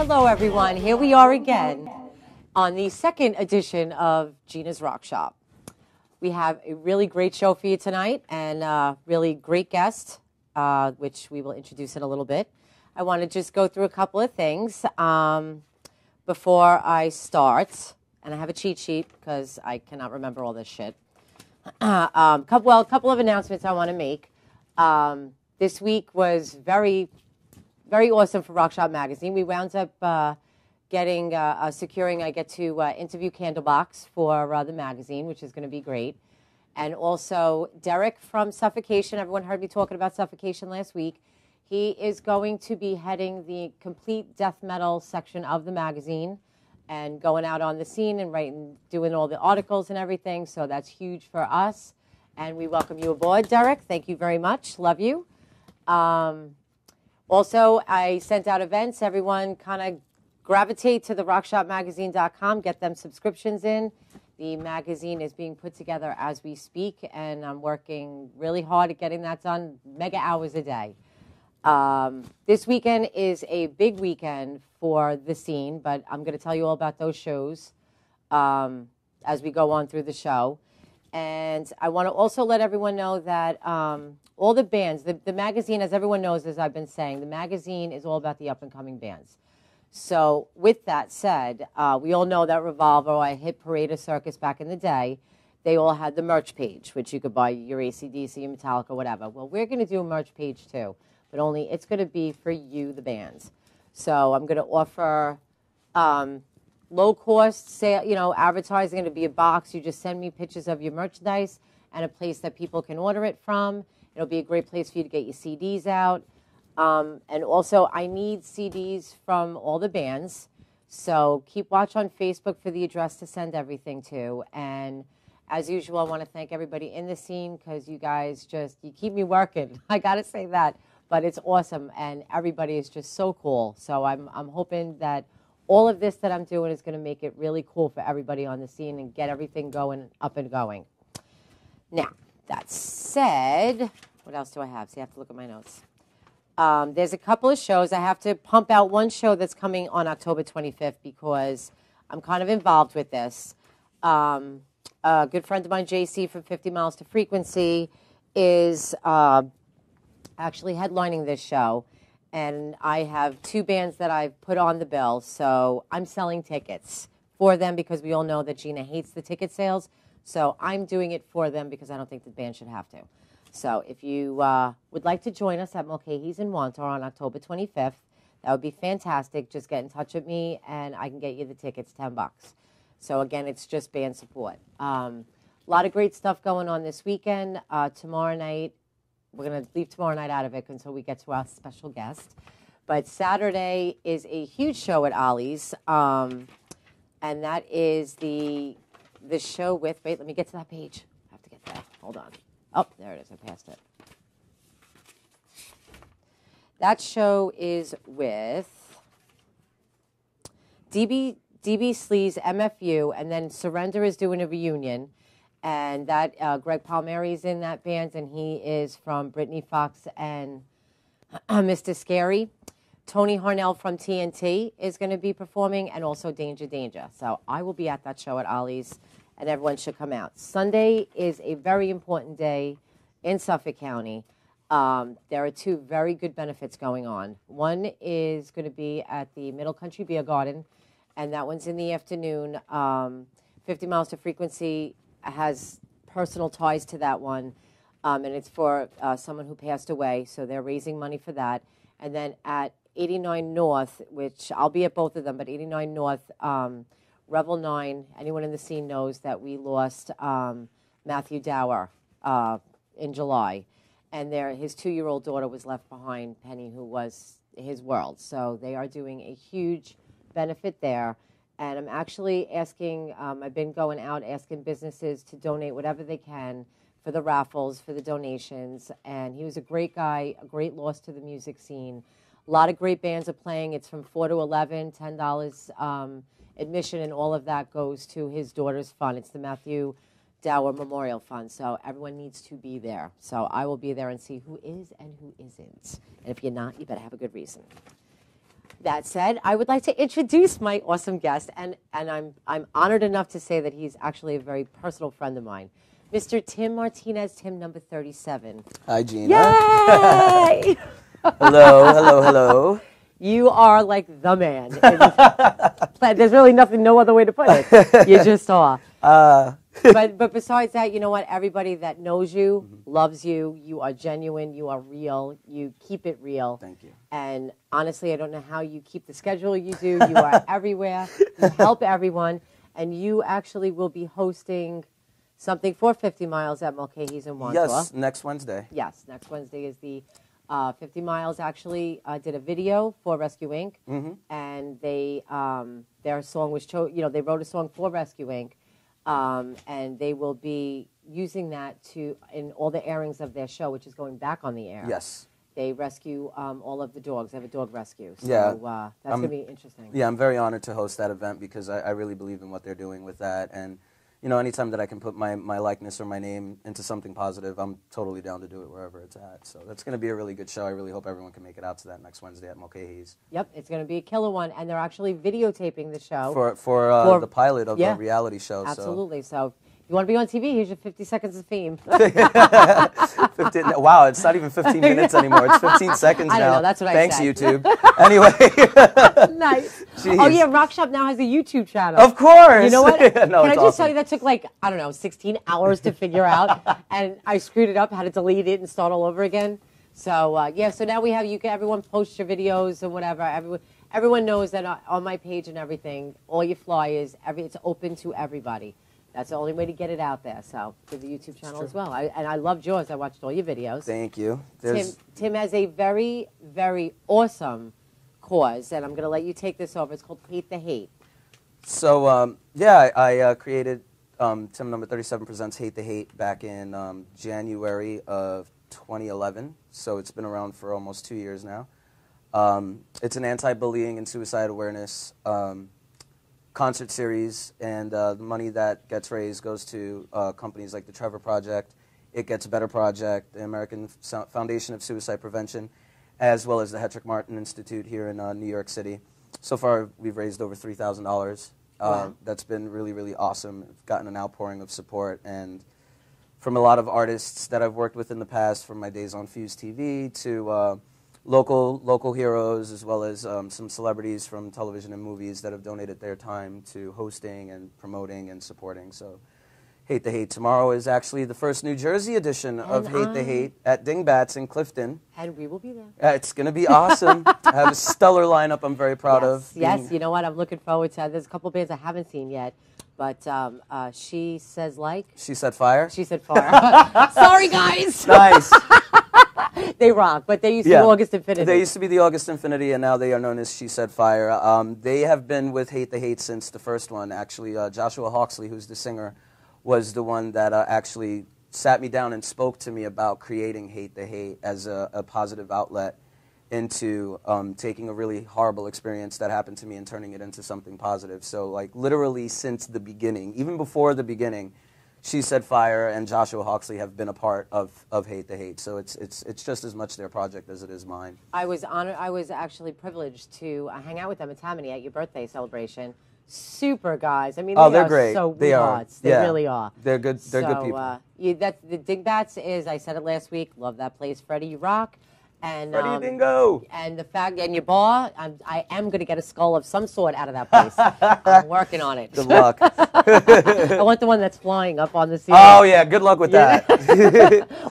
Hello, everyone. Here we are again on the second edition of Gina's Rock Shop. We have a really great show for you tonight and a really great guest, which we will introduce in a little bit. I want to just go through a couple of things before I start. And I have a cheat sheet because I cannot remember all this shit. A couple of announcements I want to make. This week was very awesome for Rock Shop Magazine. We wound up securing, I get to interview Candlebox for the magazine, which is going to be great. And also Derek from Suffocation. Everyone heard me talking about Suffocation last week. He is going to be heading the complete death metal section of the magazine and going out on the scene and doing all the articles and everything. So that's huge for us. And we welcome you aboard, Derek. Thank you very much. Love you. Also, I sent out events. Everyone kind of gravitate to the rockshopmagazine.com. Get them subscriptions in. The magazine is being put together as we speak, and I'm working really hard at getting that done, mega hours a day. This weekend is a big weekend for the scene, but I'm going to tell you all about those shows as we go on through the show. And I want to also let everyone know that all the bands, the magazine, as everyone knows, as I've been saying, the magazine is all about the up-and-coming bands. So with that said, we all know that Revolver, or I hit Parade or Circus back in the day, they all had the merch page, which you could buy your AC/DC, your Metallica, whatever. Well, we're going to do a merch page too, but only it's going to be for you, the bands. So I'm going to offer low-cost sale, advertising. Going to be a box. You just send me pictures of your merchandise and a place that people can order it from. It'll be a great place for you to get your CDs out. And also, I need CDs from all the bands. So keep watch on Facebook for the address to send everything to. And as usual, I want to thank everybody in the scene because you guys you keep me working. I got to say that. But it's awesome, and everybody is just so cool. So I'm hoping that all of this that I'm doing is going to make it really cool for everybody on the scene and get everything going, up and going. Now, that said, what else do I have? See, I have to look at my notes. There's a couple of shows. I have to pump out one show that's coming on October 25th because I'm kind of involved with this. A good friend of mine, JC from 50 Miles to Frequency, is actually headlining this show, and I have two bands that I've put on the bill, so I'm selling tickets for them because we all know that Gina hates the ticket sales, so I'm doing it for them because I don't think the band should have to. So if you would like to join us at Mulcahy's in Wantar on October 25th, that would be fantastic. Just get in touch with me, and I can get you the tickets, $10. So again, it's just band support. A lot of great stuff going on this weekend. Tomorrow night, we're going to leave tomorrow night out of it until we get to our special guest. But Saturday is a huge show at Ollie's, and that is the show with, wait, let me get to that page. I have to get there. Hold on. Oh, there it is. I passed it. That show is with DB Sleaze, MFU, and then Surrender is doing a reunion. And that Greg Palmieri is in that band, and he is from Brittany Fox and Mr. Scary. Tony Harnell from TNT is going to be performing, and also Danger Danger. So I will be at that show at Ollie's, and everyone should come out. Sunday is a very important day in Suffolk County. There are two very good benefits going on. One is going to be at the Middle Country Beer Garden, and that one's in the afternoon. 50 Miles to Frequency has personal ties to that one, and it's for someone who passed away, so they're raising money for that. And then at 89 North, which I'll be at both of them, but 89 North, Revel 9, anyone in the scene knows that we lost Matthew Dower in July, and his 2-year-old daughter was left behind, Penny, who was his world. So they are doing a huge benefit there. And I'm actually asking, I've been going out asking businesses to donate whatever they can for the raffles, for the donations. And he was a great guy, a great loss to the music scene. A lot of great bands are playing. It's from 4 to 11, $10 admission, and all of that goes to his daughter's fund. It's the Matthew Dower Memorial Fund. So everyone needs to be there. So I will be there and see who is and who isn't. And if you're not, you better have a good reason. That said, I would like to introduce my awesome guest, and I'm honored enough to say that he's actually a very personal friend of mine, Mr. Tim Martinez, Tim number 37. Hi, Gina. Yay! Hello, hello, hello. You are like the man. There's really nothing, no other way to put it. You just are. But besides that, you know what? Everybody that knows you, loves you. You are genuine. You are real. You keep it real. Thank you. And honestly, I don't know how you keep the schedule you do. You are everywhere. You help everyone. And you actually will be hosting something for 50 Miles at Mulcahy's in Wandsworth. Yes, next Wednesday. Yes, next Wednesday is the 50 Miles actually did a video for Rescue Inc. And they their song was they wrote a song for Rescue Inc. And they will be using that in all the airings of their show, which is going back on the air. Yes. They rescue all of the dogs. They have a dog rescue. So yeah. that's going to be interesting. Yeah, I'm very honored to host that event because I really believe in what they're doing with that. And, you know, anytime that I can put my likeness or my name into something positive, I'm totally down to do it wherever it's at. So that's going to be a really good show. I really hope everyone can make it out to that next Wednesday at Mulcahy's. Yep, it's going to be a killer one. And they're actually videotaping the show. For the pilot of a reality show. Absolutely. So you want to be on TV? Here's your 50 seconds of fame. 15, wow, it's not even 15 minutes anymore. It's 15 seconds now. I don't know, that's what Thanks, I said. YouTube. Anyway. Nice. Jeez. Oh, yeah, Rock Shop now has a YouTube channel. Of course. You know what? No, Can I just awesome. tell you that took 16 hours to figure out, and I screwed it up, had to delete it and start all over again. So, so now we have, everyone post your videos and whatever. Everyone knows that on my page and everything, all your flyers, it's open to everybody. That's the only way to get it out there. So, for the YouTube channel as well. And I loved yours. I watched all your videos. Thank you. Tim has a very, very awesome cause, and I'm going to let you take this over. It's called Hate the Hate. So, I created Tim number 37 Presents Hate the Hate back in January of 2011. So it's been around for almost 2 years now. It's an anti-bullying and suicide awareness concert series, and the money that gets raised goes to companies like the Trevor Project, It Gets Better Project, the American Foundation of Suicide Prevention, as well as the Hetrick Martin Institute here in New York City. So far, we've raised over $3,000. Wow. That's been really, really awesome. I've gotten an outpouring of support, and from a lot of artists that I've worked with in the past, from my days on Fuse TV to local heroes, as well as some celebrities from television and movies that have donated their time to hosting and promoting and supporting. So Hate the Hate tomorrow is actually the first New Jersey edition of Hate the Hate at Dingbats in Clifton. And we will be there. It's going to be awesome. I have a stellar lineup I'm very proud of. Yes, you know what? I'm looking forward to it. There's a couple bands I haven't seen yet. But She Says Like. She Said Fire? She Said Fire. Sorry, guys. Nice. They rock, but they used to be August Infinity. They used to be the August Infinity, and now they are known as She Said Fire. They have been with Hate the Hate since the first one. Actually, Joshua Hawksley, who's the singer, was the one that actually sat me down and spoke to me about creating Hate the Hate as a positive outlet into taking a really horrible experience that happened to me and turning it into something positive. So, like, literally since the beginning, even before the beginning, She Said Fire and Joshua Hawksley have been a part of Hate the Hate. So it's just as much their project as it is mine. I was honored. I was actually privileged to hang out with them at Tammany at your birthday celebration. Super guys. I mean, they're great. So they are. They really are. They're good. They're good people. The Dingbats is. I said it last week. Love that place. Freddie, you rock. And Freddie Dingo. And the fact, and your bar, I am going to get a skull of some sort out of that place. I'm working on it. Good luck. I want the one that's flying up on the ceiling. Oh, yeah. Good luck with that.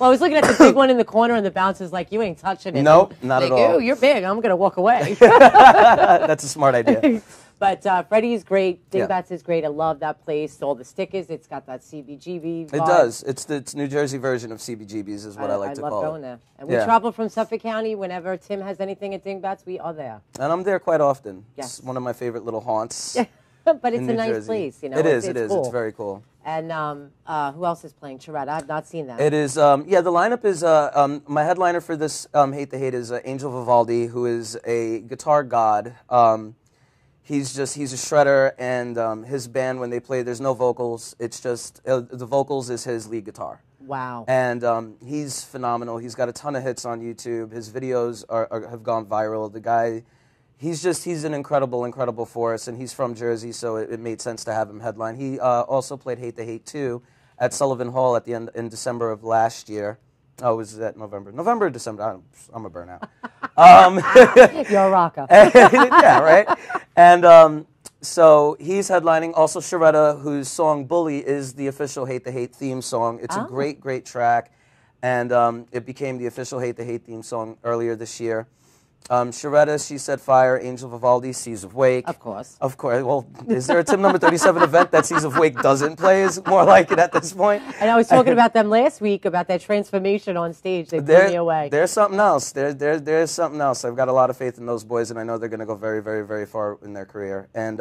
Well, I was looking at the big one in the corner, and the bouncer's like, you ain't touching it. Nope, not at all. Ooh, you're big. I'm going to walk away. That's a smart idea. But Freddie's great. Dingbats is great. I love that place. All the stickers. It's got that CBGB vibe. It does. It's New Jersey version of CBGB's is what I like to call it. I love going there. And we travel from Suffolk County. Whenever Tim has anything at Dingbats, we are there. And I'm there quite often. Yes. It's one of my favorite little haunts. But it's a nice place, you know. It is. Cool. It's very cool. And who else is playing Charetta? I've not seen that. It is, the lineup is, my headliner for this Hate the Hate is Angel Vivaldi, who is a guitar god. He's a shredder, and his band, when they play, there's no vocals. It's just, the vocals is his lead guitar. Wow. And he's phenomenal. He's got a ton of hits on YouTube. His videos have gone viral. The guy, he's an incredible force, and he's from Jersey, so it made sense to have him headline. He also played Hate the Hate 2 at Sullivan Hall at the end in December of last year. Oh, was that November? November or December? I'm a burnout. You're a rocker. Yeah, right? And so he's headlining. Also, Sharetta, whose song Bully is the official Hate the Hate theme song. It's a great track, and it became the official Hate the Hate theme song earlier this year. Sharetta, She Said Fire, Angel Vivaldi, Seas of Wake. Of course. Of course. Well, is there a Tim number 37 event that Seas of Wake doesn't play? Is more like it at this point. And I was talking about them last week, about that transformation on stage. They blew me away. There's something else. There's something else. I've got a lot of faith in those boys, and I know they're going to go very far in their career. And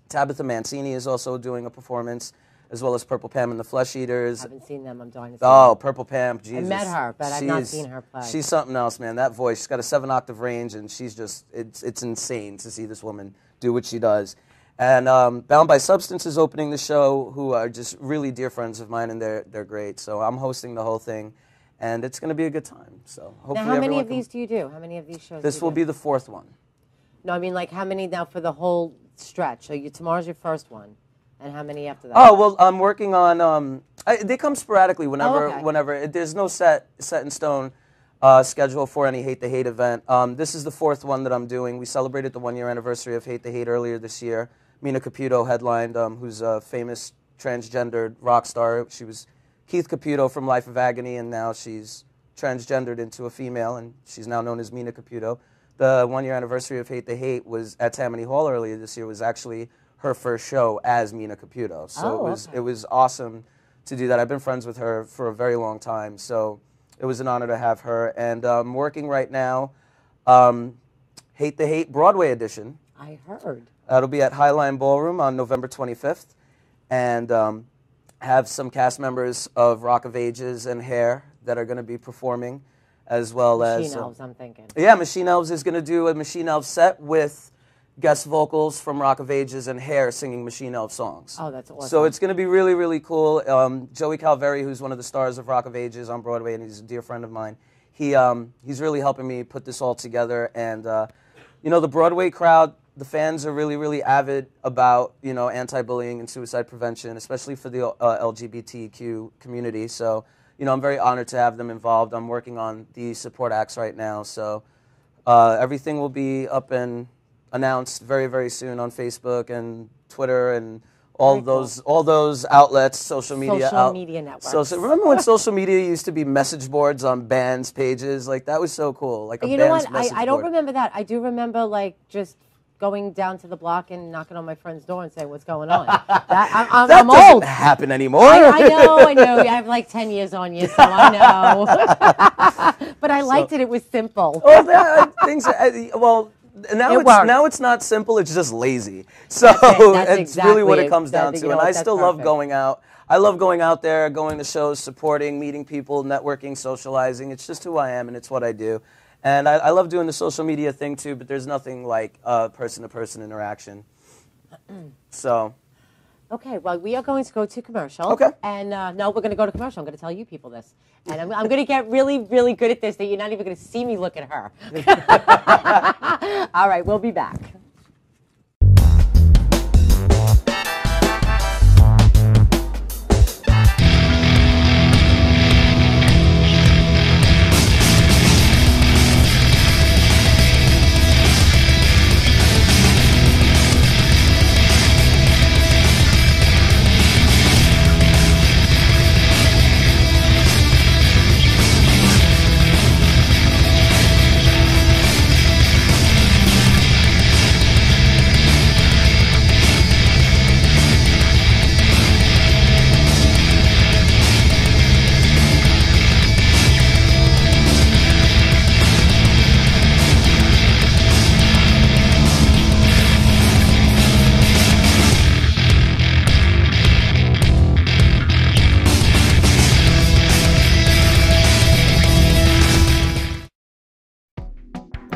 Tabitha Mancini is also doing a performance, as well as Purple Pam and the Flesh Eaters. I haven't seen them. I'm dying to see Oh, them. Purple Pam, Jesus. I met her, but I've not seen her play. She's something else, man. That voice, she's got a 7-octave range, and she's just, it's insane to see this woman do what she does. And Bound by Substance is opening the show, who are just really dear friends of mine, and they're great. So I'm hosting the whole thing, and it's going to be a good time. So hopefully now, how many of these do you do? How many of these shows This will be the 4th one. No, I mean, like, how many now for the whole stretch? So tomorrow's your first one. And how many after that? Oh, well, I'm working on, they come sporadically whenever, okay. There's no set in stone schedule for any Hate the Hate event. This is the 4th one that I'm doing. We celebrated the 1-year anniversary of Hate the Hate earlier this year. Mina Caputo headlined, who's a famous transgendered rock star. She was Keith Caputo from Life of Agony, and now she's transgendered into a female, and she's now known as Mina Caputo. The 1-year anniversary of Hate the Hate was at Tammany Hall earlier this year, was actually her first show as Mina Caputo. So it was awesome to do that. I've been friends with her for a very long time, so it was an honor to have her. And I'm working right now, Hate the Hate Broadway edition. I heard. It'll be at Highline Ballroom on November 25th, and have some cast members of Rock of Ages and Hair that are going to be performing, as well as Machine Elves, I'm thinking. Yeah, Machine Elves is going to do a Machine Elves set with guest vocals from Rock of Ages and Hair singing Machine Elf songs. Oh, that's awesome. So it's going to be really cool. Joey Calveri, who's one of the stars of Rock of Ages on Broadway, and he's a dear friend of mine, he's really helping me put this all together. And, you know, the Broadway crowd, the fans are really avid about, you know, anti-bullying and suicide prevention, especially for the LGBTQ community. So, you know, I'm very honored to have them involved. I'm working on the support acts right now. So everything will be up and announced very soon on Facebook and Twitter and all those outlets, social media networks. Remember when social media used to be message boards on bands' pages? Like, that was so cool. Like, you know what? I don't remember that. I do remember, like, just going down to the block and knocking on my friend's door and saying, what's going on? I'm doesn't old. Happen anymore. I know. I have like 10 years on you, so I know. But I liked it. It was simple. Well, now it's not simple, it's just lazy. So that's exactly really what it comes down to. And I still love going out. I love going out there, going to shows, supporting, meeting people, networking, socializing. It's just who I am, and it's what I do. And I love doing the social media thing too, but there's nothing like person-to-person interaction. So. Okay, well, we are going to go to commercial. Okay. And no, we're going to go to commercial. I'm going to tell you people this. And I'm going to get really good at this, that you're not even going to see me look at her. All right, we'll be back.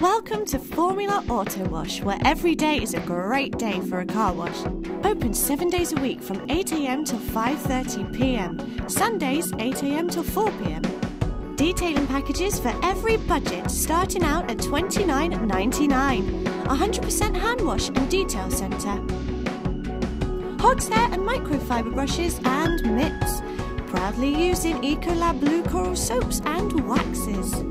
Welcome to Formula Auto Wash, where every day is a great day for a car wash. Open 7 days a week from 8 a.m. till 5:30 p.m. Sundays 8 a.m. till 4 p.m. Detailing packages for every budget, starting out at $29.99. 100% hand wash and detail centre. Hog's hair and microfiber brushes and mitts. Proudly using Ecolab Blue Coral soaps and waxes.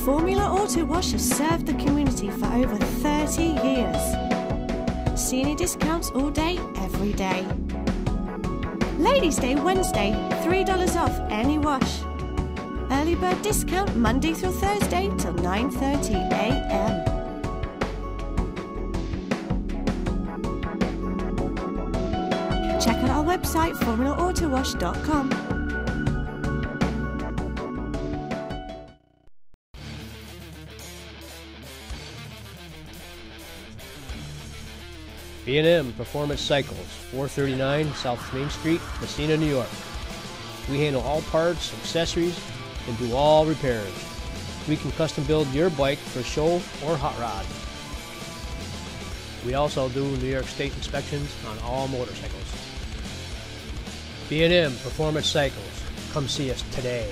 Formula Auto Wash has served the community for over 30 years. Senior discounts all day, every day. Ladies' Day Wednesday, $3 off any wash. Early bird discount Monday through Thursday till 9:30 a.m. Check out our website, formulaautowash.com. B&M Performance Cycles, 439 South Main Street, Messina, New York. We handle all parts, accessories, and do all repairs. We can custom build your bike for show or hot rod. We also do New York State inspections on all motorcycles. B&M Performance Cycles. Come see us today.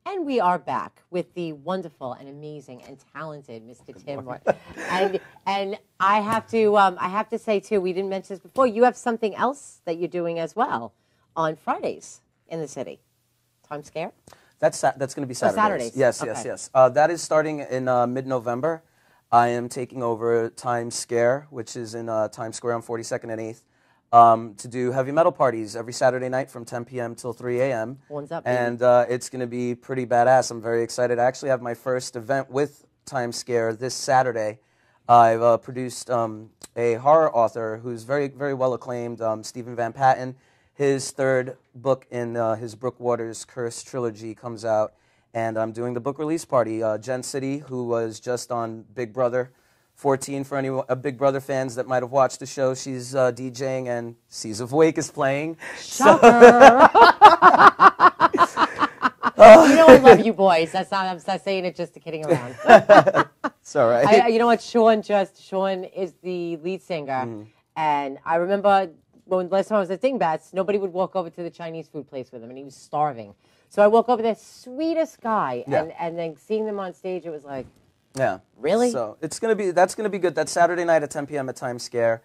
And we are back with the wonderful and amazing and talented Mr. Tim. And I have to say too, we didn't mention this before. You have something else that you're doing as well on Fridays in the city. Times Square. That's going to be Saturdays. Saturdays. Yes, Okay. yes. That is starting in mid-November. I am taking over Times Square, which is in Times Square on 42nd and 8th, to do heavy metal parties every Saturday night from 10 p.m. till 3 a.m. Horns up, baby. And it's going to be pretty badass. I'm very excited. I actually have my first event with Times Square this Saturday. I've produced a horror author who's very, very well acclaimed, Stephen Van Patten. His third book in his Brookwaters Curse trilogy comes out, and I'm doing the book release party. Jen City, who was just on Big Brother 14, for any Big Brother fans that might have watched the show, she's DJing, and Seas of Wake is playing. Shocker! You know I love you boys. I'm not saying it just to kidding around. It's all right. You know what? Sean is the lead singer, and I remember when last time I was at Dingbats, nobody would walk over to the Chinese food place with him, and he was starving. So I walk over there, sweetest guy, and then seeing them on stage, it was like, yeah. Really? So that's gonna be good. That's Saturday night at 10 p.m. at Times Square.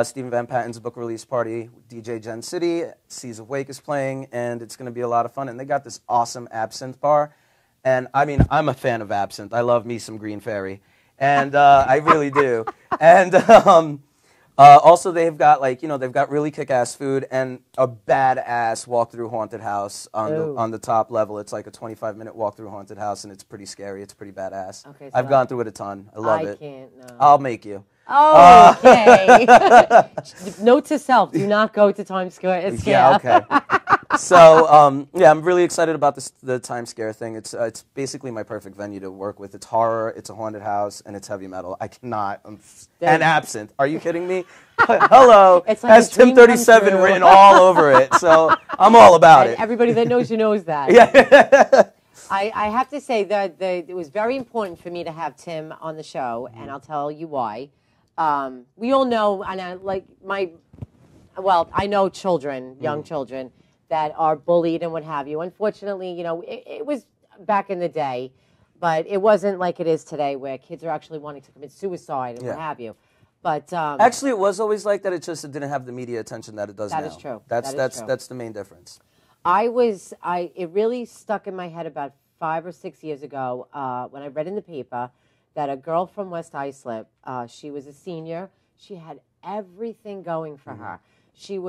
Stephen Van Patten's book release party. DJ Jen City, Seas of Wake is playing, and it's gonna be a lot of fun. And they got this awesome absinthe bar, and I mean, I'm a fan of absinthe. I love me some Green Fairy, and I really do. And also, they've got they've got really kick-ass food and a badass walk through haunted house on the top level. It's like a 25-minute walk through haunted house, and it's pretty scary. It's pretty badass. Okay, so I've gone through it a ton. I love it. I can't. No. I'll make you. Oh, okay. Note to self: do not go to Times Square. Yeah, okay. So, yeah, I'm really excited about the Times Square thing. It's basically my perfect venue to work with. It's horror, it's a haunted house, and it's heavy metal. I cannot. And absinthe. Are you kidding me? Hello. It's like has Tim 37 written all over it. So I'm all about it. Everybody that knows you knows that. Yeah. I have to say that it was very important for me to have Tim on the show, and I'll tell you why. We all know, and I know children, young children, that are bullied and what have you. Unfortunately, it was back in the day. But it wasn't like it is today, where kids are actually wanting to commit suicide and what have you. But actually, it was always like that. It didn't have the media attention that it does now. That is true. That's the main difference. It really stuck in my head about 5 or 6 years ago when I read in the paper that a girl from West Islip, she was a senior. She had everything going for her. She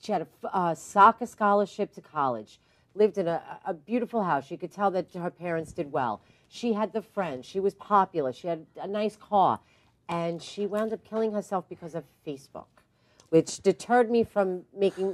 had a soccer scholarship to college, lived in a beautiful house. You could tell that her parents did well. She had the friends. She was popular. She had a nice car. And she wound up killing herself because of Facebook, which deterred me from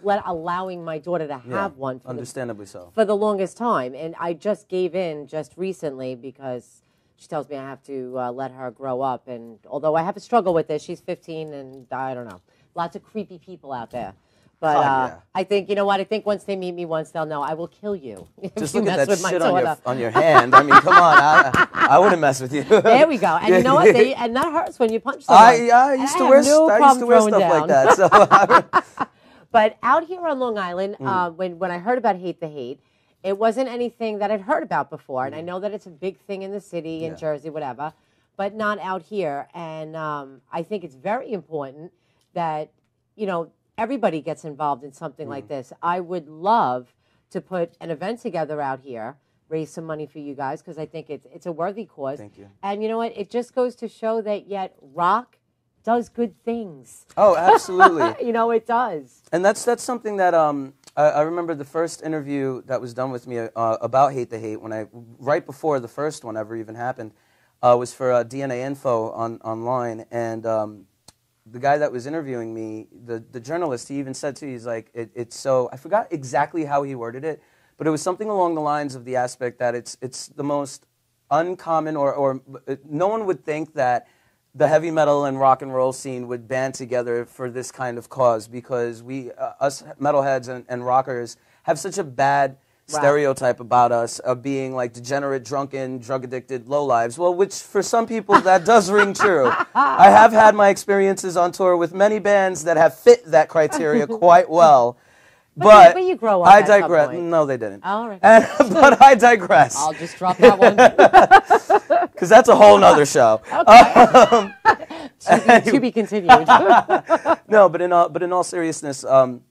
allowing my daughter to have one. Understandably so. For the longest time. And I just gave in just recently because she tells me I have to let her grow up. And although I have a struggle with this, she's 15 and I don't know. Lots of creepy people out there. But I think, you know what? I think once they meet me once, they'll know I will kill you. Just look at that shit on your hand. I mean, come on. I wouldn't mess with you. There we go. And you know what? And that hurts when you punch someone. I used to wear stuff like that. So. But out here on Long Island, when I heard about Hate the Hate, it wasn't anything that I'd heard about before. And I know that it's a big thing in the city, in Jersey, whatever, but not out here. And I think it's very important that, you know, everybody gets involved in something like this. I would love to put an event together out here, raise some money for you guys, because I think it's a worthy cause. Thank you. And you know what? It just goes to show that yet rock does good things. Oh, absolutely. You know, it does. And that's something that I remember the first interview that was done with me about Hate the Hate, right before the first one ever even happened, was for DNA Info online. And the guy that was interviewing me, the journalist, he even said to me, he's like, it's so, I forgot exactly how he worded it, but it was something along the lines of the aspect that it's the most uncommon, or no one would think that the heavy metal and rock and roll scene would band together for this kind of cause, because us metalheads and rockers have such a bad stereotype about us of being like degenerate, drunken, drug-addicted lowlives. Well, which for some people that does ring true. I have had my experiences on tour with many bands that have fit that criteria quite well. But you grow up. I digress. No, they didn't. All right. But I digress. I'll just drop that one. Because that's a whole nother show. Okay. To be continued. No, but in all seriousness, and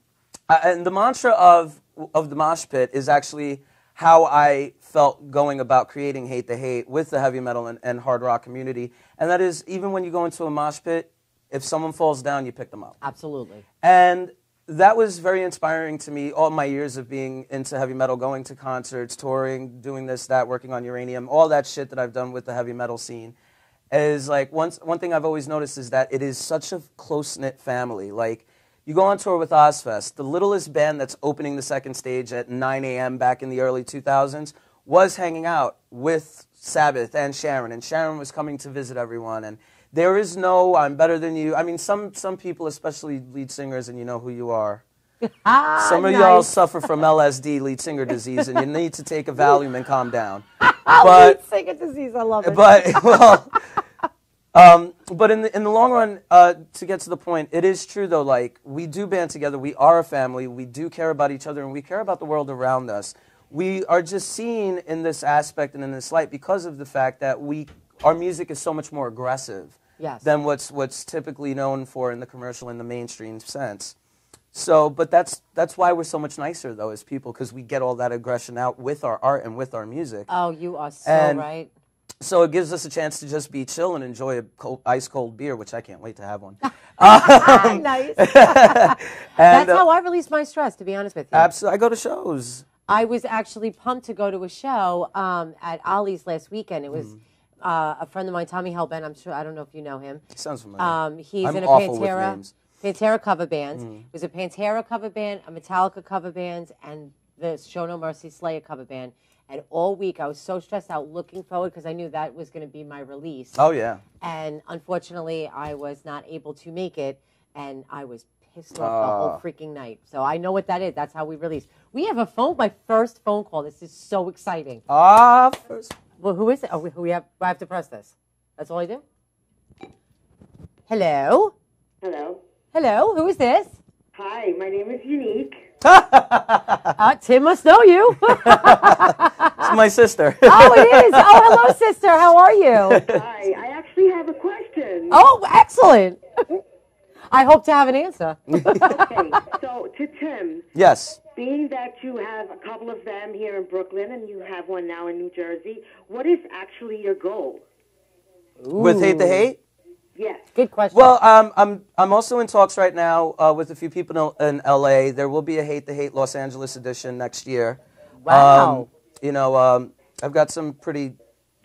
the mantra of the mosh pit is actually how I felt going about creating Hate the Hate with the heavy metal and hard rock community. And that is, even when you go into a mosh pit, if someone falls down, you pick them up. Absolutely. And that was very inspiring to me, all my years of being into heavy metal, going to concerts, touring, doing this, that, working on Uranium, all that shit that I've done with the heavy metal scene. Is like, one thing I've always noticed is that it is such a close-knit family. Like, you go on tour with Ozfest, the littlest band that's opening the second stage at 9 a.m. back in the early 2000s was hanging out with Sabbath and Sharon was coming to visit everyone. And there is no, I'm better than you. I mean, some people, especially lead singers, and you know who you are. Some of y'all suffer from LSD, lead singer disease, and you need to take a Valium and calm down. Lead singer disease, I love it. But, well... but in the long run, to get to the point, it is true though, like, we do band together, we are a family, we do care about each other, and we care about the world around us. We are just seen in this aspect and in this light because of the fact that our music is so much more aggressive than what's typically known for in the commercial and the mainstream sense. So, but that's why we're so much nicer though as people, because we get all that aggression out with our art and with our music. Oh, you are so right. So it gives us a chance to just be chill and enjoy a ice-cold beer, which I can't wait to have one. Nice. That's how I release my stress, to be honest with you. Absolutely. I go to shows. I was actually pumped to go to a show at Ollie's last weekend. It was a friend of mine, Tommy Hellbent. I don't know if you know him. Sounds familiar. He's I'm in a awful with names. Pantera cover band. It was a Pantera cover band, a Metallica cover band, and the Show No Mercy Slayer cover band. And all week I was so stressed out, looking forward, because I knew that was going to be my release. Oh, yeah. And unfortunately, I was not able to make it, and I was pissed off the whole freaking night. So I know what that is. That's how we release. We have my first phone call. This is so exciting. First. Well, who is it? Oh, I have to press this. That's all I do? Hello? Hello. Hello, who is this? Hi, my name is Unique. Tim must know you. It's my sister. Oh, it is. Oh, hello, sister. How are you? Hi, I actually have a question. Oh, excellent. I hope to have an answer. Okay, so to Tim. Yes. Being that you have a couple of them here in Brooklyn and you have one now in New Jersey, what is actually your goal? With Hate the Hate? Yes. Good question. Well, I'm also in talks right now with a few people in LA. There will be a Hate the Hate Los Angeles edition next year. Wow. You know, I've got some pretty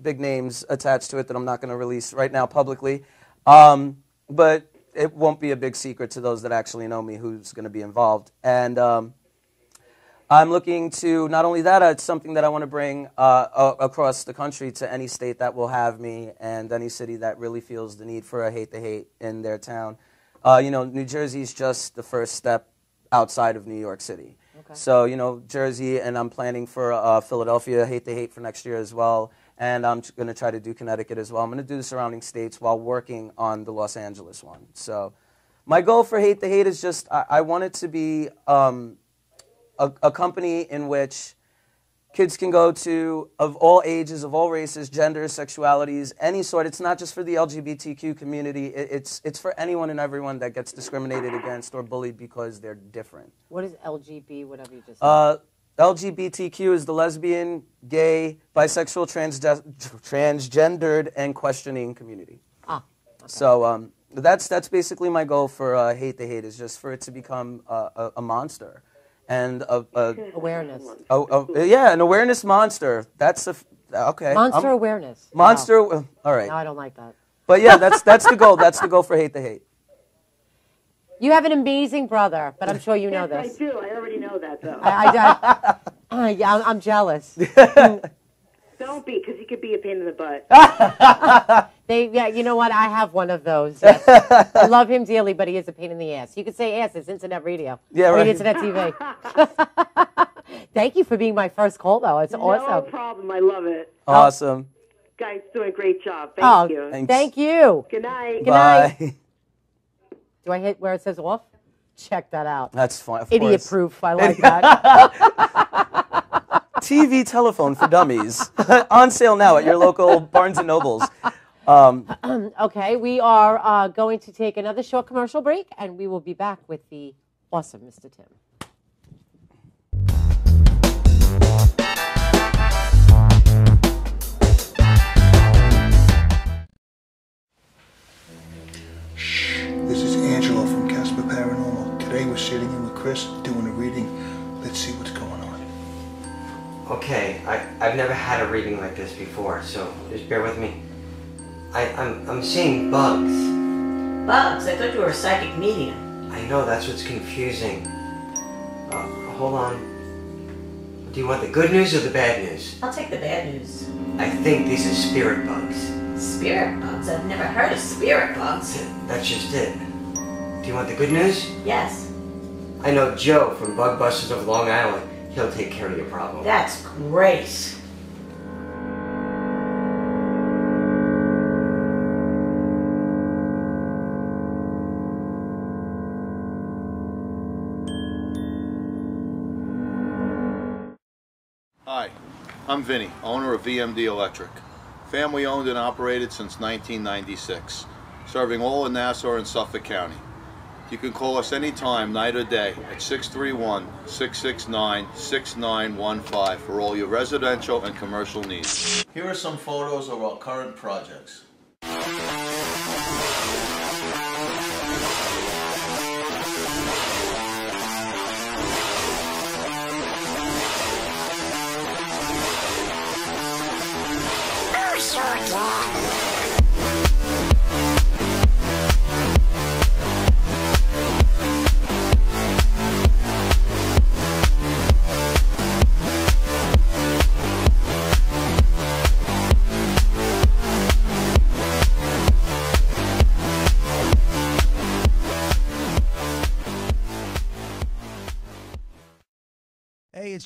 big names attached to it that I'm not going to release right now publicly. But it won't be a big secret to those that actually know me who's going to be involved. And I'm looking to, not only that, it's something that I want to bring across the country to any state that will have me and any city that really feels the need for a Hate the Hate in their town. You know, New Jersey's just the first step outside of New York City. Okay. So, you know, Jersey, and I'm planning for Philadelphia Hate the Hate for next year as well. And I'm going to try to do Connecticut as well. I'm going to do the surrounding states while working on the Los Angeles one. So my goal for Hate the Hate is just, I want it to be a company in which kids can go to, of all ages, of all races, genders, sexualities, any sort. It's not just for the LGBTQ community. It's for anyone and everyone that gets discriminated against or bullied because they're different. What is LGB, whatever you just said? LGBTQ is the lesbian, gay, bisexual, transgendered, and questioning community. Ah. Okay. So that's basically my goal for Hate the Hate, is just for it to become a monster. And awareness. Yeah, an awareness monster. That's okay. Monster awareness. Monster. Wow. All right. No, I don't like that. But yeah, that's the goal. That's the goal for Hate the Hate. You have an amazing brother, but I'm sure you know Yes, this. I do. I already know that, though. Yeah, I'm jealous. Don't be, because he could be a pain in the butt. Yeah, you know what? I have one of those. Yes. I love him dearly, but he is a pain in the ass. You could say ass. It's internet radio. Yeah, right. Or internet TV. Thank you for being my first call, though. It's awesome. No problem. I love it. Awesome. Guys, doing a great job. Thank you. Thanks. Thank you. Good night. Good night. Do I hit where it says off? Check that out. That's fine. Idiot proof. I like that. TV telephone for dummies. On sale now at your local Barnes & Nobles. Okay, we are going to take another short commercial break, and we will be back with the awesome Mr. Tim. This is Angelo from Casper Paranormal. Today we're sitting in with Chris doing a reading. Let's see what's going on. Okay, I've never had a reading like this before, so just bear with me. I'm seeing bugs. Bugs? I thought you were a psychic medium. I know, that's what's confusing. Hold on. Do you want the good news or the bad news? I'll take the bad news. I think these are spirit bugs. Spirit bugs? I've never heard of spirit bugs. That's just it. Do you want the good news? Yes. I know Joe from Bug Busters of Long Island. He'll take care of your problem. That's great. Hi, I'm Vinny, owner of VMD Electric. Family owned and operated since 1996, serving all in Nassau and Suffolk County. You can call us anytime, night or day, at 631-669-6915 for all your residential and commercial needs. Here are some photos of our current projects.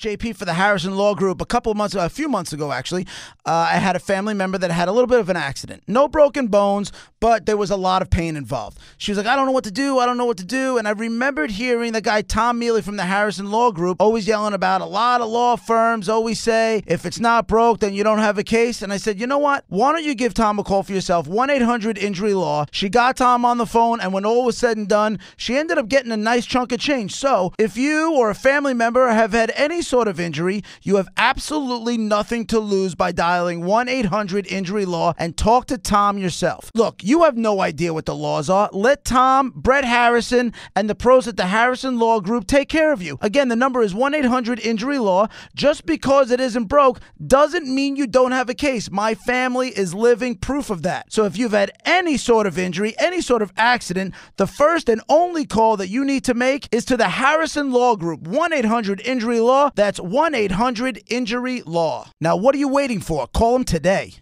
JP for the Harrison Law Group. A few months ago, actually, I had a family member that had a little bit of an accident. No broken bones, but there was a lot of pain involved. She was like, I don't know what to do. I don't know what to do. And I remembered hearing the guy Tom Mealy from the Harrison Law Group always yelling about a lot of law firms always say, if it's not broke, then you don't have a case. And I said, you know what? Why don't you give Tom a call for yourself? 1-800-INJURY-LAW. She got Tom on the phone, and when all was said and done, she ended up getting a nice chunk of change. So if you or a family member have had any sort of injury, you have absolutely nothing to lose by dialing 1-800-INJURY-LAW and talk to Tom yourself. Look, you have no idea what the laws are. Let Tom, Brett Harrison, and the pros at the Harrison Law Group take care of you. Again, the number is 1-800-INJURY-LAW. Just because it isn't broke doesn't mean you don't have a case. My family is living proof of that. So if you've had any sort of injury, any sort of accident, the first and only call that you need to make is to the Harrison Law Group, 1-800-INJURY-LAW. That's 1-800-INJURY-LAW. Now, what are you waiting for? Call them today.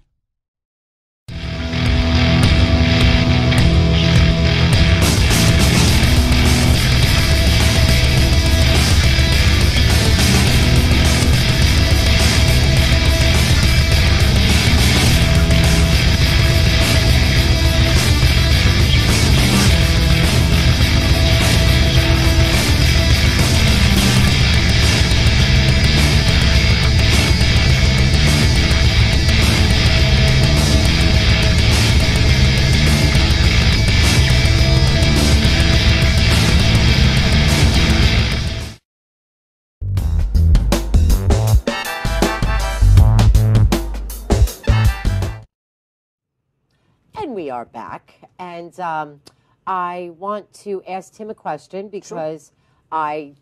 And we are back. And I want to ask Tim a question because I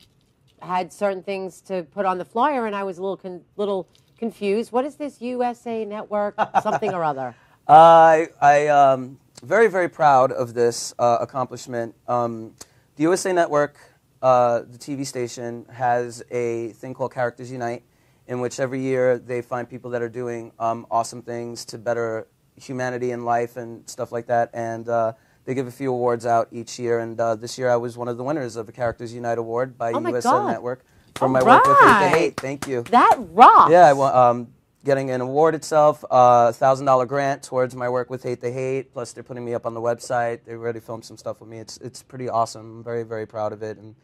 had certain things to put on the flyer and I was a little confused. What is this USA Network something or other? I very, very proud of this accomplishment. The USA Network, the TV station, has a thing called Characters Unite, in which every year they find people that are doing awesome things to better humanity and life and stuff like that, and they give a few awards out each year, and this year I was one of the winners of a Characters Unite award by USA Network for my work with Hate to Hate. Thank you. That rocks. Yeah, getting an award itself, $1,000 grant towards my work with Hate to Hate, plus they're putting me up on the website. They already filmed some stuff with me. It's pretty awesome. I'm very, very proud of it, and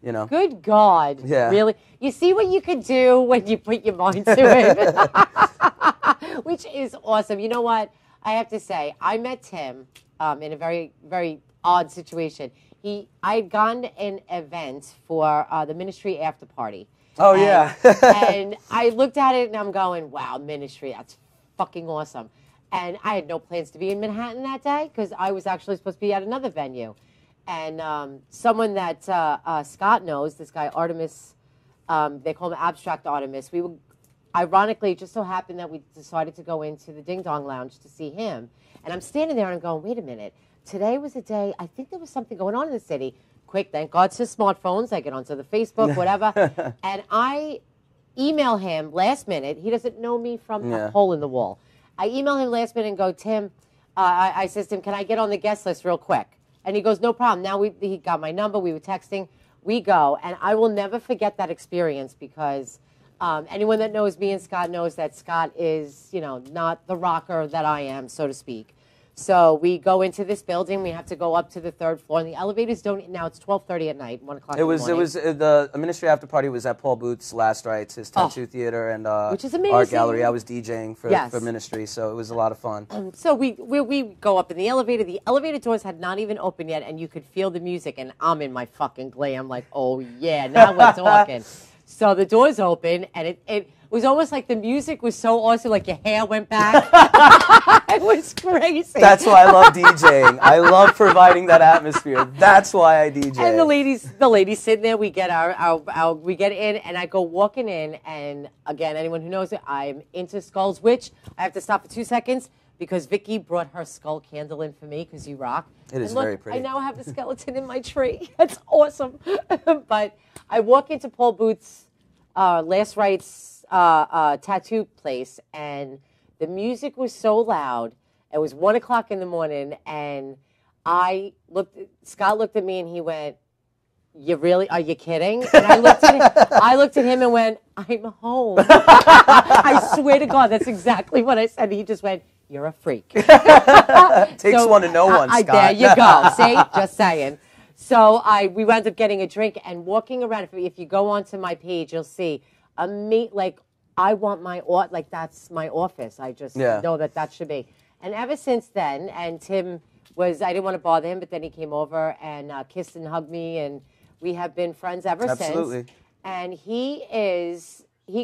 you know. Good God. Yeah. Really? You see what you could do when you put your mind to it? Which is awesome. You know what? I have to say, I met Tim in a very, very odd situation. I'd gone to an event for the ministry after party. Oh, yeah. And I looked at it and I'm going, wow, ministry, that's fucking awesome. And I had no plans to be in Manhattan that day because I was actually supposed to be at another venue. And someone that Scott knows, this guy Artemis, they call him Abstract Artemis. We were, ironically, it just so happened that we decided to go into the Ding Dong Lounge to see him. And I'm standing there and I'm going, wait a minute. Today was a day, I think there was something going on in the city. Quick, thank God to smartphones. I get onto the Facebook, whatever. And I email him last minute. He doesn't know me from a hole in the wall. I email him last minute and go, Tim, I says to him, can I get on the guest list real quick? And he goes, no problem. Now he got my number. We were texting. We go. And I will never forget that experience because anyone that knows me and Scott knows that Scott is, you know, not the rocker that I am, so to speak. So we go into this building. We have to go up to the third floor. And the elevators don't, now it's 12:30 at night, 1 o'clock in the morning. It was the ministry after party was at Paul Booth's Last Rites, his tattoo theater and which is amazing. Art gallery. I was DJing for ministry, so it was a lot of fun. So we go up in the elevator. The elevator doors had not even opened yet, and you could feel the music. And I'm in my fucking glam, like, oh yeah, now we're talking. So the doors open, and it was almost like the music was so awesome, like your hair went back. It was crazy. That's why I love DJing. I love providing that atmosphere. That's why I DJ. And the ladies sitting there. We get we get in, and I go walking in, and again, anyone who knows it, I'm into skulls. Which I have to stop for 2 seconds because Vicky brought her skull candle in for me because you rock. It is very pretty. I now have the skeleton in my tree. That's awesome. But I walk into Paul Booth's Last Rites tattoo place, and the music was so loud. It was 1 o'clock in the morning, and Scott looked at me and he went, Are you kidding? And I looked at him and went, I'm home. I swear to God, that's exactly what I said. He just went, you're a freak. Takes one to know one, Scott. There you go. See? Just saying. So we wound up getting a drink and walking around. If you go onto my page, you'll see I want that's my office. I just know that should be. And ever since then, and Tim I didn't want to bother him, but then he came over and kissed and hugged me, and we have been friends ever since. And he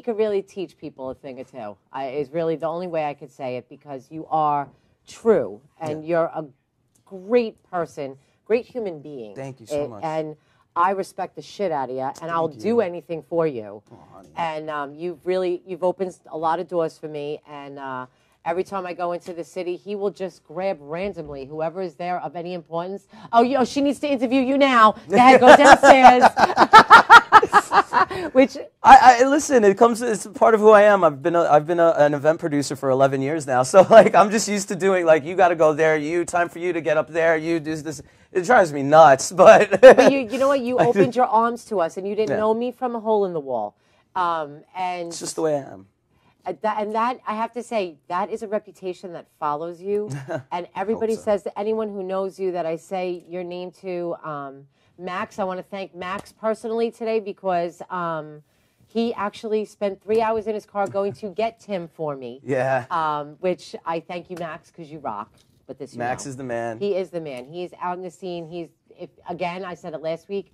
could really teach people a thing or two. Is really the only way I could say it, because you are true and you're a great person, great human being. Thank you so much. And I respect the shit out of you, and I'll do anything for you. Oh, honey. And you've opened a lot of doors for me, and every time I go into the city, he will just grab randomly whoever is there of any importance. Oh, she needs to interview you now. Go ahead, go downstairs. Which I listen. It's part of who I am. I've been an event producer for 11 years now. So I'm just used to doing you got to go there. Time for you to get up there. You do this. It drives me nuts, but you know what? You opened your arms to us, and you didn't know me from a hole in the wall. And it's just the way I am. That I have to say, that is a reputation that follows you. And everybody says to anyone who knows you that I say your name to. Max, I want to thank Max personally today, because he actually spent 3 hours in his car going to get Tim for me. Yeah. Which I thank you, Max, because you rock. But this, Max is the man. He is the man. He is out in the scene. Again, I said it last week.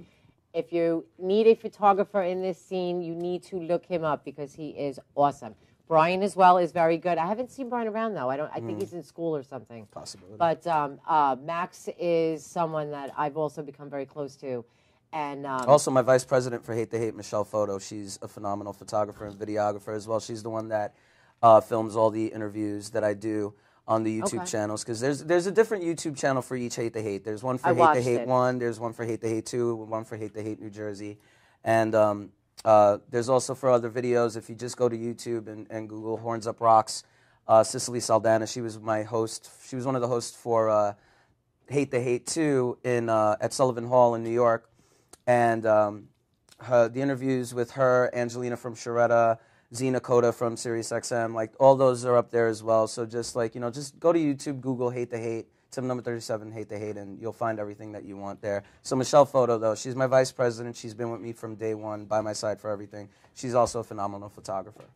If you need a photographer in this scene, you need to look him up, because he is awesome. Brian as well is very good. I haven't seen Brian around though. I think he's in school or something. Possibility. But Max is someone that I've also become very close to, and also my vice president for Hate the Hate, Michelle Photo. She's a phenomenal photographer and videographer as well. She's the one that films all the interviews that I do on the YouTube channels, because there's a different YouTube channel for each Hate the Hate. There's one for Hate the Hate 1. There's one for Hate the Hate 2. One for Hate the Hate New Jersey, and there's also for other videos. If you just go to YouTube and Google Horns Up Rocks, Cicely Saldana, she was my host. She was one of the hosts for Hate the Hate 2 at Sullivan Hall in New York. And the interviews with her, Angelina from Sharetta, Gina from SiriusXM, all those are up there as well. So just just go to YouTube, Google Hate the Hate, Tim number 37, Hate the Hate, and you'll find everything that you want there. So Michelle Photo, though, she's my vice president. She's been with me from day one, by my side for everything. She's also a phenomenal photographer.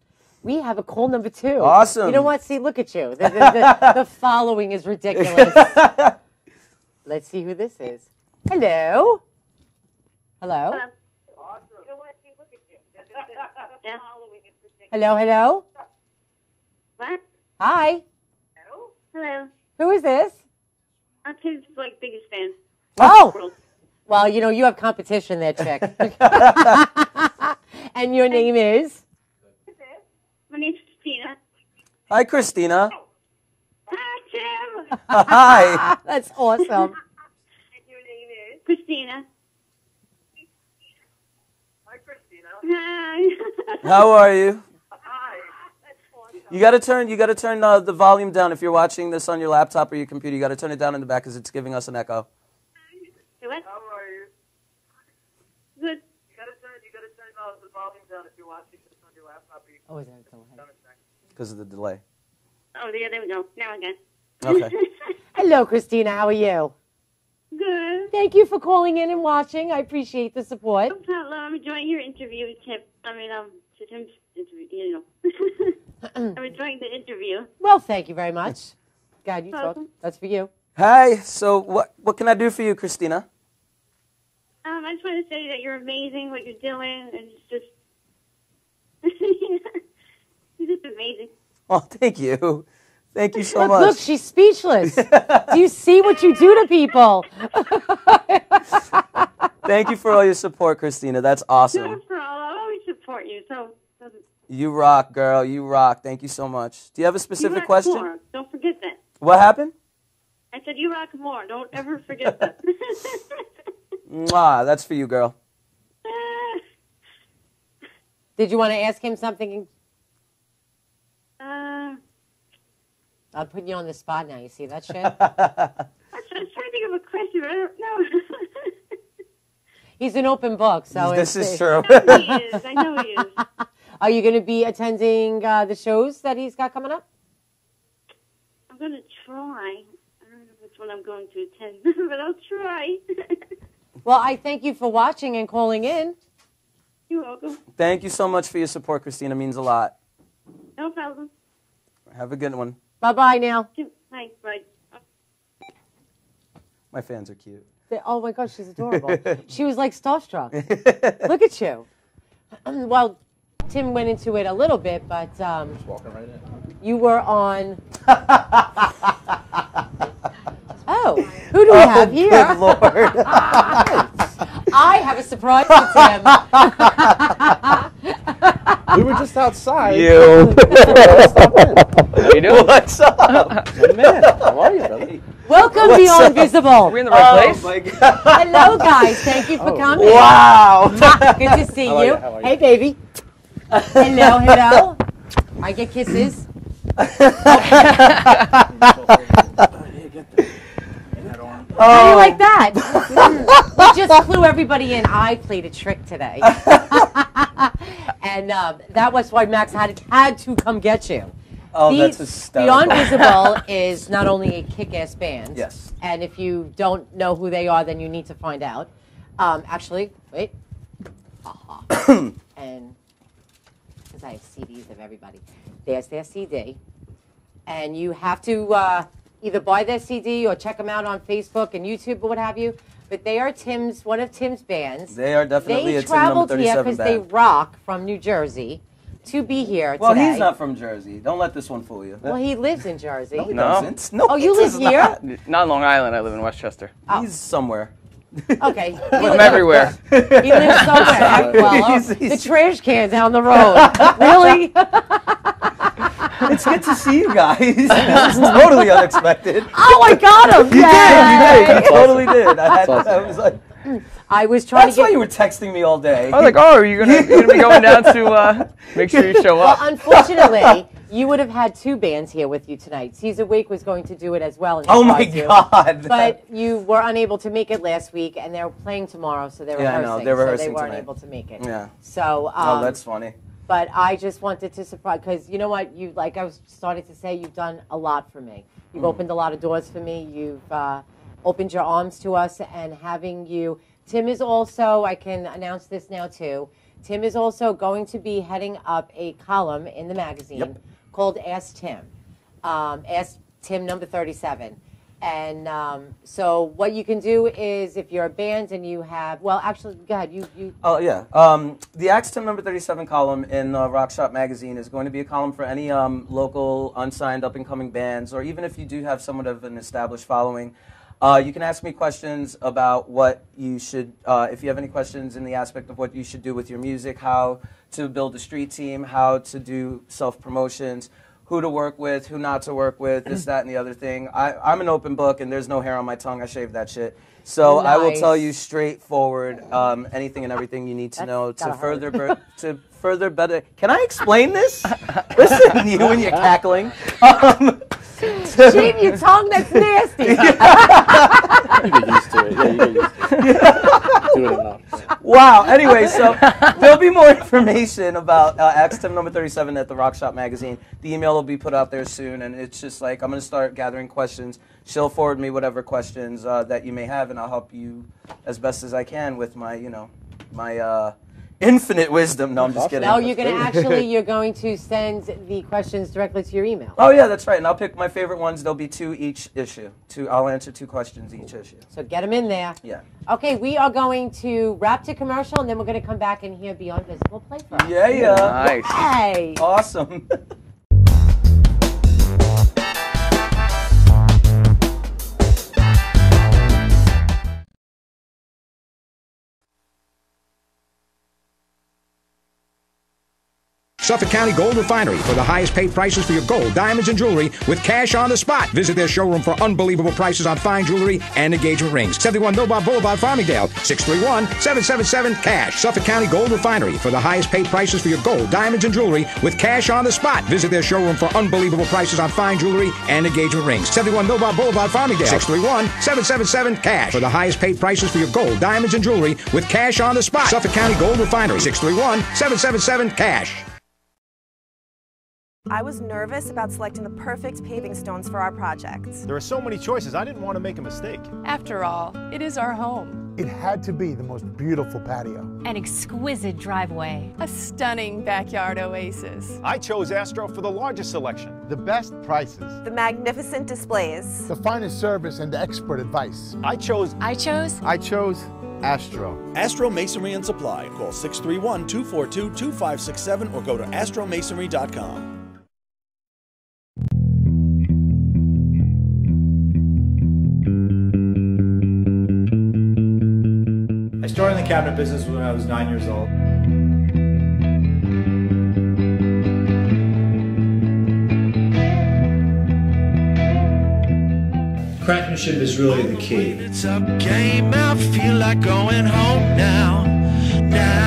We have a call number 2. Awesome. You know what? See, look at you. The following is ridiculous. Let's see who this is. Hello. Hello. Hello, hello. What? Hi. Hello. Who is this? I'm his biggest fan. Oh. Well, you have competition there, chick. And your name is? My name's Christina. Hi, Christina. Hi, Tim. Hi. That's awesome. And your name is? Christina. Hi, Christina. Hi. How are you? Hi. That's awesome. You got to turn the volume down if you're watching this on your laptop or your computer. You got to turn it down in the back because it's giving us an echo. Hey, what? How are you? Good. You got to turn the volume down if you're watching this on your laptop. Oh, is that delay? Because of the delay. Oh, yeah, there we go. Now again. Okay. Hello, Christina. How are you? Good. Thank you for calling in and watching. I appreciate the support. No problem. I'm enjoying your interview, Tim. Tim's interview, I'm enjoying the interview. Well, thank you very much. God, you talk. That's for you. Hi. So what can I do for you, Christina? I just want to say that you're amazing, what you're doing, and it's just, you're just amazing. Oh, thank you. Thank you so much. Look, she's speechless. Do you see what you do to people? Thank you for all your support, Christina. That's awesome. No problem. I'll always support you. You rock, girl. You rock. Thank you so much. Do you have a specific question? More. Don't forget that. What happened? I said you rock more. Don't ever forget that. Mwah, that's for you, girl. Did you want to ask him something? I'm putting you on the spot now. You see that shit? I was trying to think of a question, but I don't know. He's an open book, so this is true. He is. I know he is. Are you going to be attending the shows that he's got coming up? I'm going to try. I don't know which one I'm going to attend, but I'll try. Well, I thank you for watching and calling in. You're welcome. Thank you so much for your support, Christina. Means a lot. No problem. Have a good one. Bye-bye now. Hi, bye. My fans are cute. Oh, my gosh, she's adorable. She was like starstruck. Look at you. Well, Tim went into it a little bit, but Just walking right in. you were on... Oh, who do we have here? Good Lord. I have a surprise for Tim. We were just outside. You. How you doing? What's up? Good man. How are you, brother? Welcome to Beyond Visible. Are we in the right place? My God. Hello, guys. Thank you for coming. Wow. Good to see How are you. you? How are you? Hey, baby. Hello, hello. I get kisses. How do you like that? We just flew everybody in. I played a trick today. And that was why Max had to come get you. Oh, that's hysterical. Beyond Visible is not only a kick-ass band. Yes. And if you don't know who they are, then you need to find out. Actually, wait. And because I have CDs of everybody. There's their CD. And you have to either buy their CD or check them out on Facebook and YouTube or what have you. But they are one of Tim's bands. They are definitely they a Tim number 37 traveled here because they rock from New Jersey to be here Well, today. he's not from Jersey. Don't let this one fool you. Well, he lives in Jersey. No, he doesn't. No, oh, you he live does here? Not in Long Island. I live in Westchester. Oh. He's somewhere. Okay. I'm everywhere. He lives somewhere. Well, the trash can down the road. Really? It's good to see you guys. This is totally unexpected. Oh, I got him. You did. You totally did. I was like, I was trying that's to get... why you were texting me all day. I was like, oh, are you gonna be going down to make sure you show up? Well, unfortunately, you would have had two bands here with you tonight. Caesar Wake was going to do it as well. And Oh my surprise you. God! But you were unable to make it last week, and they're playing tomorrow, so they're Yeah, I rehearsing. know. They're rehearsing so they weren't tonight. able to make it. Yeah. So. Oh, that's funny. But I just wanted to surprise, because you know what, you like I was starting to say, you've done a lot for me. You've opened a lot of doors for me. You've opened your arms to us, and having you. Tim is also, I can announce this now too, Tim is also going to be heading up a column in the magazine called Ask Tim. Ask Tim number 37. And so what you can do is, if you're a band and you have, well, actually, go ahead. You. Oh, yeah. The Axe Tim number 37 column in Rock Shop magazine is going to be a column for any local, unsigned, up-and-coming bands, or even if you do have somewhat of an established following. You can ask me questions about what you should, if you have any questions in the aspect of what you should do with your music, how to build a street team, how to do self-promotions, who to work with, who not to work with, this, that, and the other thing. I'm an open book, and there's no hair on my tongue. I shave that shit. So I will tell you straightforward anything and everything you need to know to further better. Can I explain this? Listen, you and your cackling. Shave your tongue, that's nasty. You get used to it. Yeah, you get used to it. Do it enough. Wow. Anyway, so there'll be more information about Axe Tim number 37 at the Rock Shop magazine. The email will be put out there soon, and it's just like I'm going to start gathering questions. She'll forward me whatever questions that you may have, and I'll help you as best as I can with my, my infinite wisdom. No, I'm just kidding. No, you're going to send the questions directly to your email. Oh yeah, that's right. And I'll pick my favorite ones. There'll be 2 each issue. I'll answer 2 questions each issue. So get them in there. Yeah. Okay, we are going to wrap to commercial, and then we're going to come back and hear Beyond Visible play for us. Yeah. Nice. Hey. Awesome. Suffolk County Gold Refinery for the highest paid prices for your gold, diamonds, and jewelry with cash on the spot. Visit their showroom for unbelievable prices on fine jewelry and engagement rings. 71 Millbob Boulevard, Farmingdale, 631-777-CASH. Suffolk County Gold Refinery for the highest paid prices for your gold, diamonds, and jewelry with cash on the spot. Visit their showroom for unbelievable prices on fine jewelry and engagement rings. 71 Millbob Boulevard, Farmingdale, 631-777-CASH. For the highest paid prices for your gold, diamonds, and jewelry with cash on the spot. Suffolk County Gold Refinery, 631-777-CASH. I was nervous about selecting the perfect paving stones for our project. There are so many choices, I didn't want to make a mistake. After all, it is our home. It had to be the most beautiful patio. An exquisite driveway. A stunning backyard oasis. I chose Astro for the largest selection. The best prices. The magnificent displays. The finest service and expert advice. I chose Astro. Astro Masonry and Supply. Call 631-242-2567 or go to astromasonry.com. I started in the cabinet business when I was 9 years old. Craftsmanship is really the key. It's a game, I feel like going home now. Now.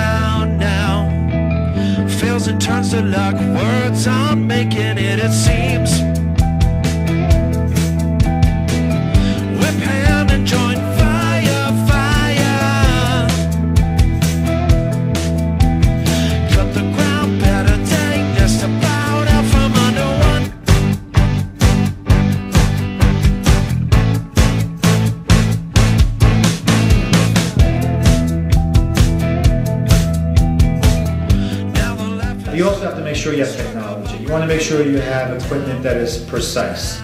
Fails and turns to luck, words aren't making it, it seems. Whip hand and join fire. Cut the ground better, dang, just about out from under one. You also have to make sure you have technology. You want to make sure you have equipment that is precise.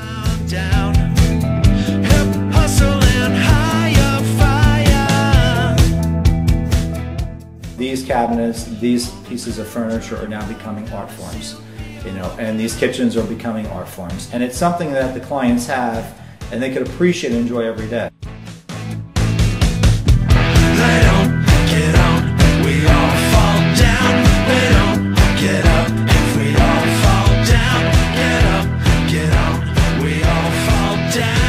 Down, hip hustling, higher fire. These cabinets, these pieces of furniture are now becoming art forms, and these kitchens are becoming art forms. And it's something that the clients have and they can appreciate and enjoy every day. They don't get on, we all fall down. They don't get up, if we all fall down. Get up, get on, we all fall down.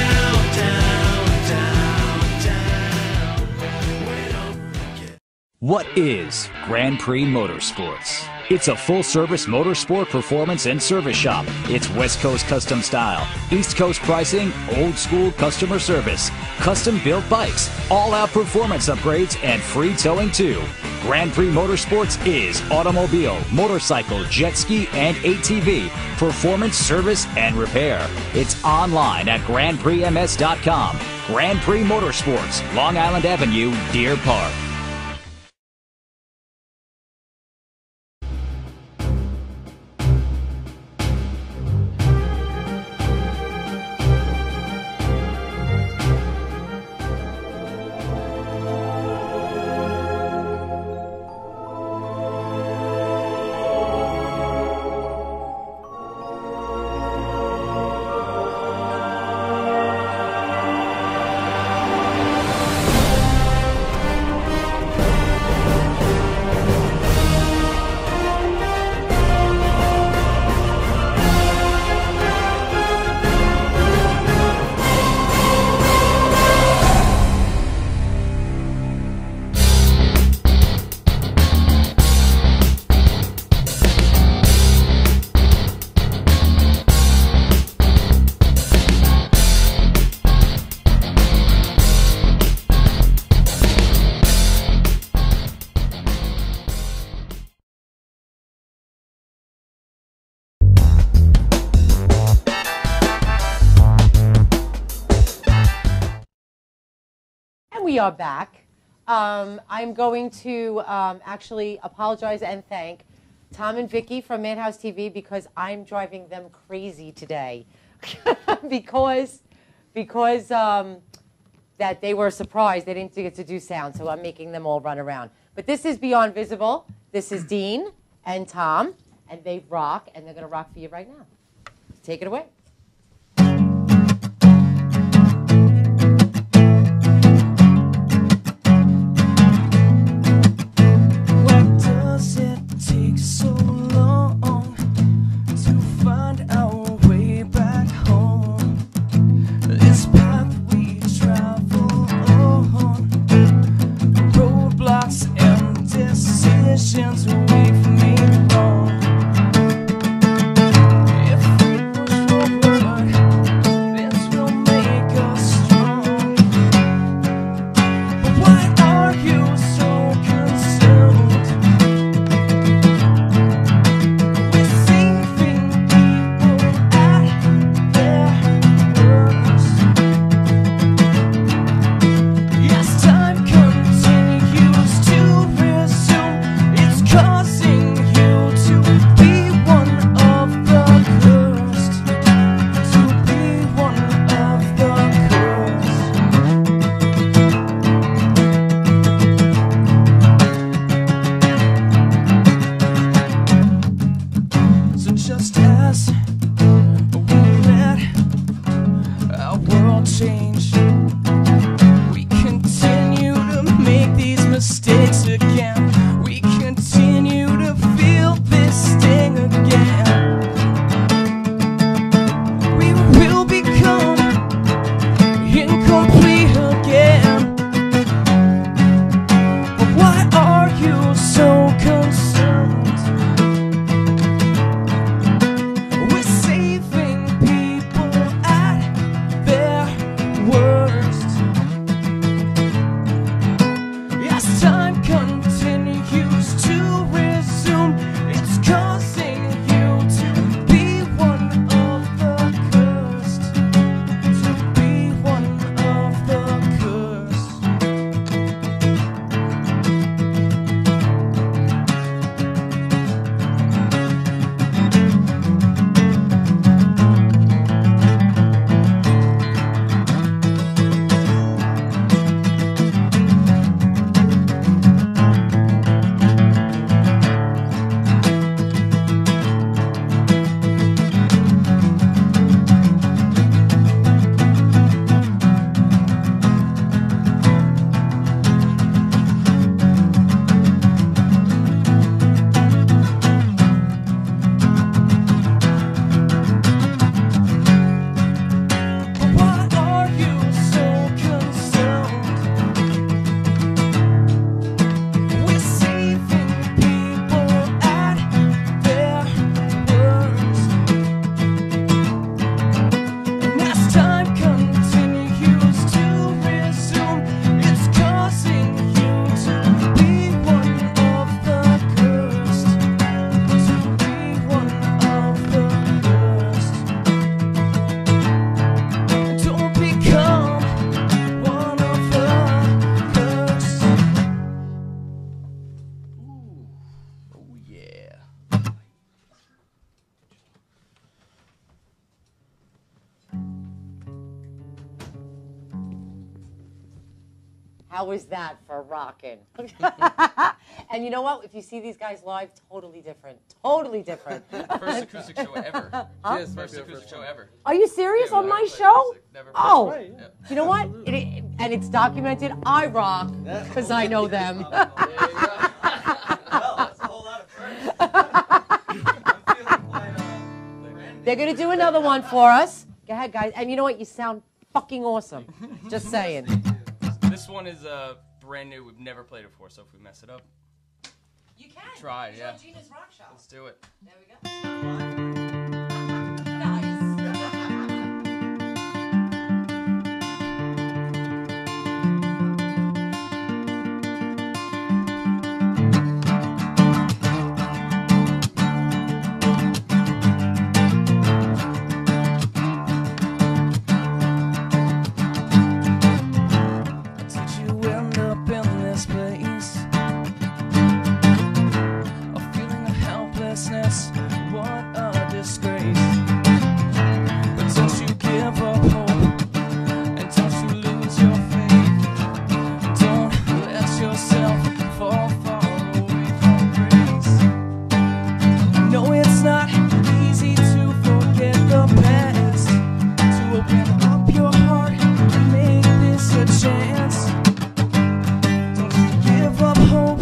We don't get. What is Grand Prix Motorsports? It's a full-service motorsport performance and service shop. It's West Coast custom style, East Coast pricing, old-school customer service, custom-built bikes, all-out performance upgrades, and free towing too. Grand Prix Motorsports is automobile, motorcycle, jet ski, and ATV, performance, service, and repair. It's online at GrandPrixMS.com. Grand Prix Motorsports, Long Island Avenue, Deer Park. We are back. I'm going to actually apologize and thank Tom and Vicky from Madhouse TV because I'm driving them crazy today because that they were surprised they didn't get to do sound, so I'm making them all run around. But this is Beyond Visible. This is Dean and Tom, and they rock, and they're going to rock for you right now. Take it away. So long will change. We continue to make these mistakes again. We continue to feel this sting again. We will become incomplete again. But why are you so concerned with saving people at their worst? As time continues to resume, it's causing you to be one of the cursed. To be one of the cursed. Why are you so concerned with saving people at their worst? And as time continues to resume, it's causing you to be one of the cursed. To be one of the cursed. Don't become one of the cursed. Oh yeah. How was that for rocking? And you know what? If you see these guys live, totally different. Totally different. First acoustic show ever. Huh? Yes, first acoustic show ever. Are you serious Yeah, on we my never played show? acoustic, never played Oh, acoustic. Yeah. you know what? And it's documented. I rock because I know them. They're gonna do another one for us. Go ahead, guys. And you know what? You sound fucking awesome. Just saying. This one is brand new. We've never played it before, so if we mess it up, you can try. It's Yeah. on Gina's Rock Shop. Let's do it. There we go. Nice. Did you end up in this place? A feeling of helplessness, what a disgrace. But don't you give up hope, and don't you lose your faith. Don't let yourself fall far away from grace. No, it's not easy to forget the past, to open up your heart and make this a chance. Don't you give up hope,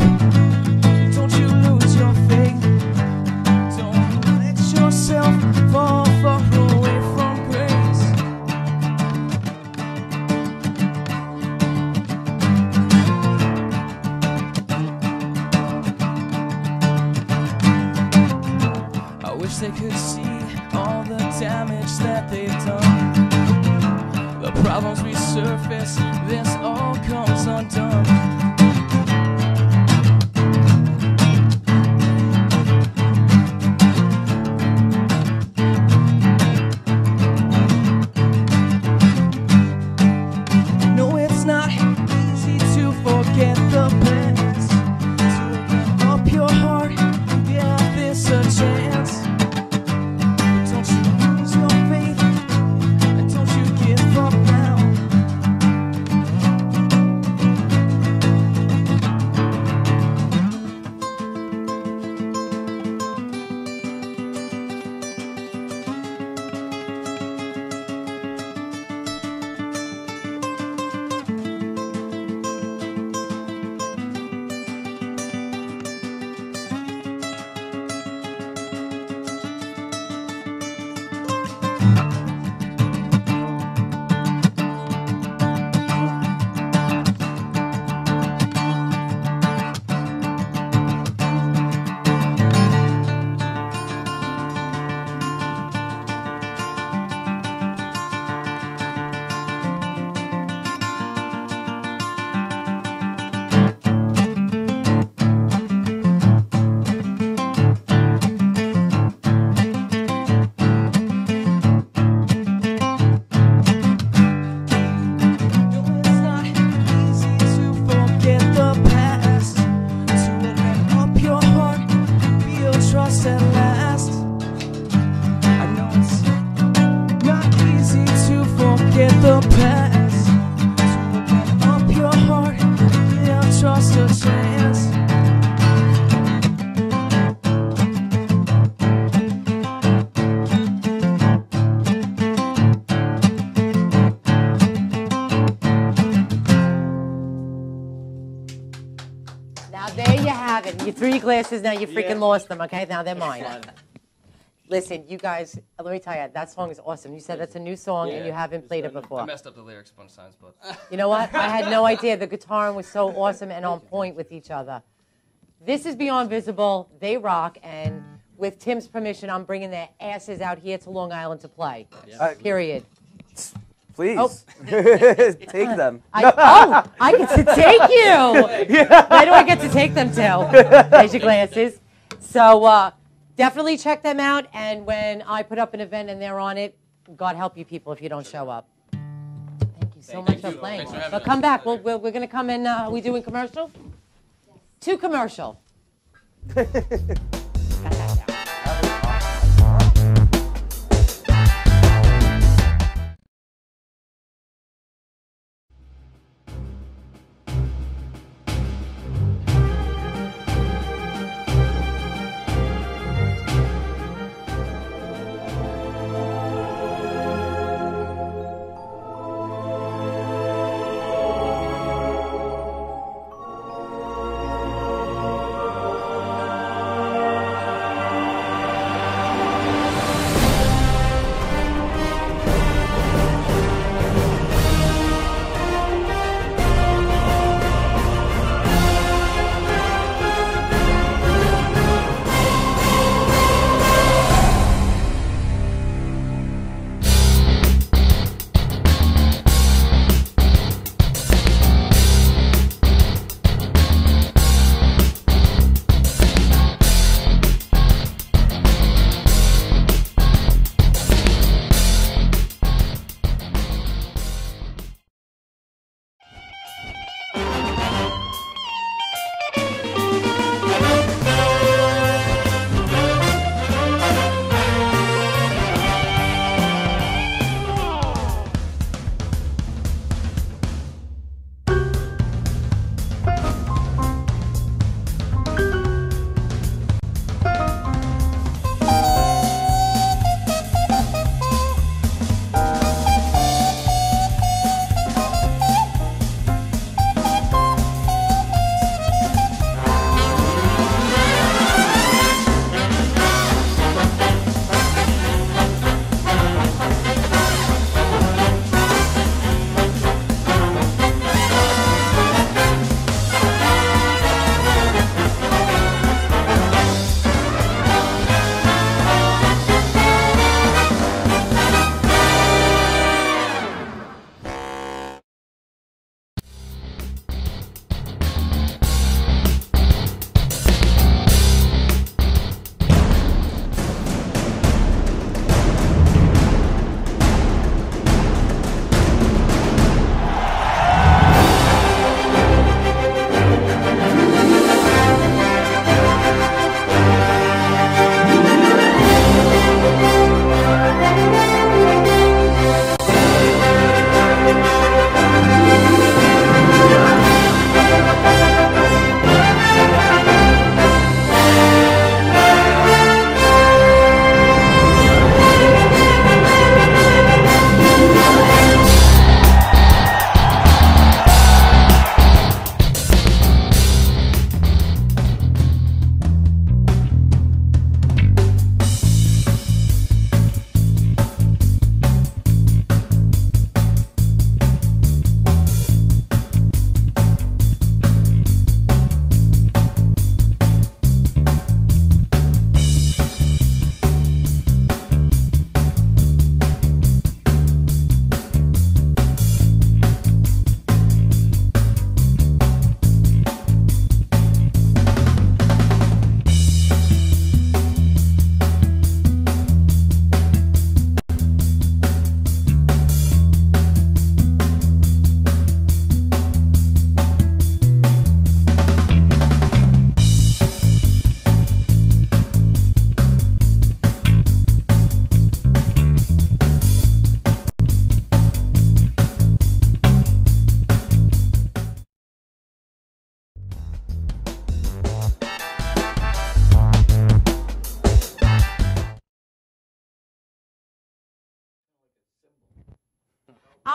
don't you lose your faith. Don't let yourself fall far away from grace. I wish they could see all the damage that they've done. The problems we surface, this all comes undone. No, it's not easy to forget the past, to open up your heart and give this a chance. But don't you lose your faith, and don't you give up now. forget the past. So open up your heart, give trust a chance. Now there you have it. You threw your glasses, now you freaking lost them, okay? Now they're mine. Listen, you guys, let me tell you, that song is awesome. You said that's a new song and you haven't played it I before. messed up the lyrics a bunch of times, but You know what? I had no idea. The guitar was so awesome and on point with each other. This is Beyond Visible. They rock, and with Tim's permission, I'm bringing their asses out here to Long Island to play. Period. Please. Oh. Take them. I get to take you. Where do I get to take them to? There's your glasses. So definitely check them out. And when I put up an event and they're on it, God help you people if you don't show up. Thank you so much for playing. But come back. We're going to come in. Are we doing commercial? 2 commercial.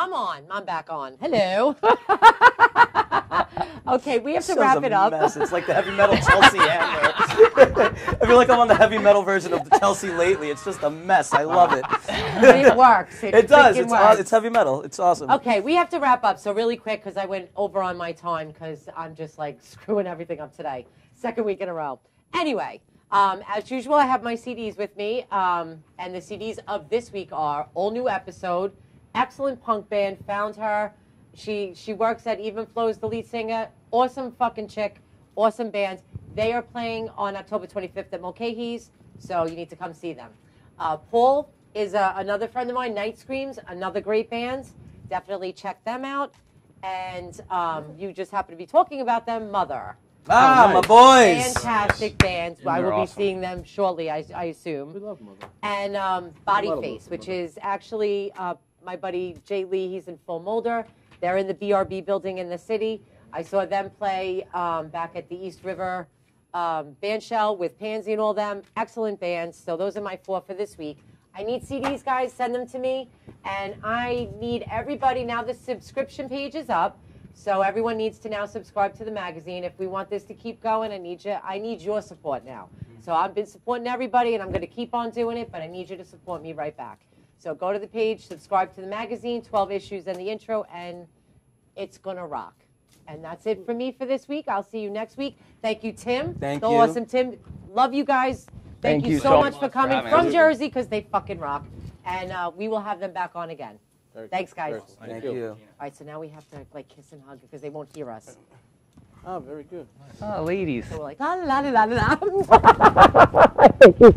I'm on. I'm back on. Hello. Okay, we have to Show's wrap a it up. mess. It's like the heavy metal Chelsea anthem. I feel like I'm on the heavy metal version of the Chelsea lately. It's just a mess. I love it. But it works. It does. Works. It's heavy metal. It's awesome. Okay, we have to wrap up. So really quick, because I went over on my time, because I'm just like screwing everything up today. Second week in a row. Anyway, as usual, I have my CDs with me, and the CDs of this week are All New Episode, excellent punk band, found her. She works at Evenflow as the lead singer. Awesome fucking chick. Awesome band. They are playing on October 25th at Mulcahy's, so you need to come see them. Paul is another friend of mine, Night Screams, another great band. Definitely check them out. And you just happen to be talking about them, Mother. Ah, my boys. Fantastic bands. I will be awesome. seeing them shortly, I assume. We love Mother. And Body Face, which is actually my buddy Jay Lee. He's in Full Mulder. They're in the BRB building in the city. I saw them play back at the East River band shell with Pansy and all them. Excellent bands. So those are my 4 for this week. I need CDs, guys. Send them to me. And I need everybody. Now the subscription page is up. So everyone needs to now subscribe to the magazine. If we want this to keep going, I need your support now. So I've been supporting everybody, and I'm going to keep on doing it, but I need you to support me right back. So go to the page, subscribe to the magazine, 12 issues and the intro, and it's going to rock. And that's it for me for this week. I'll see you next week. Thank you, Tim. Thank So you. awesome, Tim. Love you guys. Thank you so much for coming from Jersey, because they fucking rock. And we will have them back on again. Thanks, guys. Thank you. All right, so now we have to like kiss and hug because they won't hear us. Oh, very good. Oh, ladies. So we're like, la la la la la. Thank you.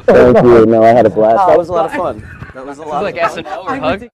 No, I had a blast. That was a lot of fun. That was a lot of like fun. SNL or hug?